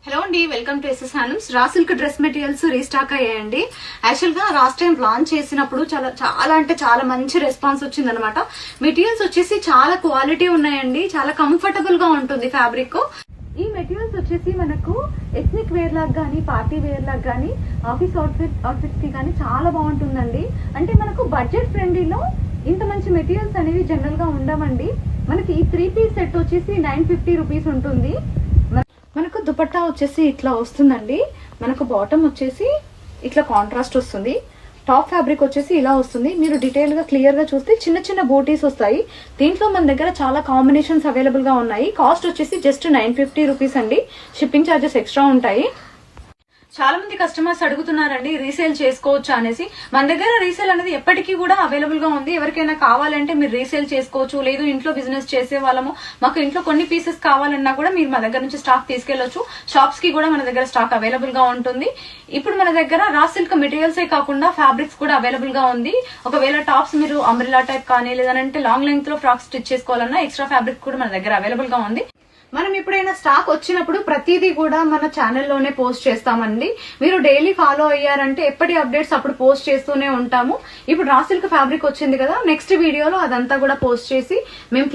Hello అండి, welcome to SS handlooms. Raw silk dress materials restock అయ్యాయండి. Actual గా last time launch చేసినప్పుడు చాలా మంచి రెస్పాన్స్ వచ్చిందనమాట. మెటీరియల్స్ వచ్చేసి చాలా క్వాలిటీ ఉన్నాయండి, చాలా కంఫర్టబుల్ గా ఉంటుంది ఫ్యాబ్రిక్. ఈ మెటీరియల్స్ వచ్చేసి మనకు ఎథ్నిక్ వేర్ లాగా కానీ, పార్టీ వేర్ లాగా కానీ, ఆఫీస్ అవుట్ఫిట్స్ కి కానీ చాలా బాగుంటుందండి. అంటే మనకు బడ్జెట్ ఫ్రెండ్లీలో ఇంత మంచి మెటీరియల్స్ అనేవి జనరల్ గా ఉండవండి. మనకి ఈ 3 పీస్ సెట్ వచ్చేసి 950 రూపీస్ ఉంటుంది. మనకు దుపట్టా వచ్చేసి ఇట్లా వస్తుందండి. మనకు బాటమ్ వచ్చేసి ఇట్లా కాంట్రాస్ట్ వస్తుంది. టాప్ ఫ్యాబ్రిక్ వచ్చేసి ఇలా వస్తుంది. మీరు డీటెయిల్ గా క్లియర్ గా చూస్తే చిన్న చిన్న బూటీస్ వస్తాయి. దీంట్లో మన దగ్గర చాలా కాంబినేషన్స్ అవైలబుల్ గా ఉన్నాయి. కాస్ట్ వచ్చేసి జస్ట్ 950 రూపీస్ అండి. షిప్పింగ్ ఛార్జెస్ ఎక్స్ట్రా ఉంటాయి. చాలా మంది కస్టమర్స్ అడుగుతున్నారండి రీసేల్ చేసుకోవచ్చా అనేసి. మన దగ్గర రీసేల్ అనేది ఎప్పటికీ కూడా అవైలబుల్ గా ఉంది. ఎవరికైనా కావాలంటే మీరు రీసేల్ చేసుకోవచ్చు. లేదు ఇంట్లో బిజినెస్ చేసే వాళ్ళము మాకు ఇంట్లో కొన్ని పీసెస్ కావాలన్నా కూడా మీరు మా దగ్గర నుంచి స్టాక్ తీసుకెళ్లొచ్చు. షాప్స్ కి కూడా మన దగ్గర స్టాక్ అవైలబుల్ గా ఉంటుంది. ఇప్పుడు మన దగ్గర రా సిల్క్ మెటీరియల్సే కాకుండా ఫ్యాబ్రిక్స్ కూడా అవైలబుల్ గా ఉంది. ఒకవేళ టాప్స్ మీరు అంబ్రెలా టైప్ కానీ లేదంటే లాంగ్ లెంగ్త్ లో ఫ్రాక్స్ స్టిచ్ చేసుకోవాలన్నా ఎక్స్ట్రా ఫ్యాబ్రిక్ కూడా మన దగ్గర అవైలబుల్ గా ఉంది. మనం ఎప్పుడైనా స్టాక్ వచ్చినప్పుడు ప్రతిదీ కూడా మన ఛానల్లోనే పోస్ట్ చేస్తామండి. మీరు డైలీ ఫాలో అయ్యారంటే ఎప్పటి అప్డేట్స్ అప్పుడు పోస్ట్ చేస్తూనే ఉంటాము. ఇప్పుడు రా సిల్క్ ఫ్యాబ్రిక్ వచ్చింది కదా, నెక్స్ట్ వీడియోలో అదంతా కూడా పోస్ట్ చేసి మేము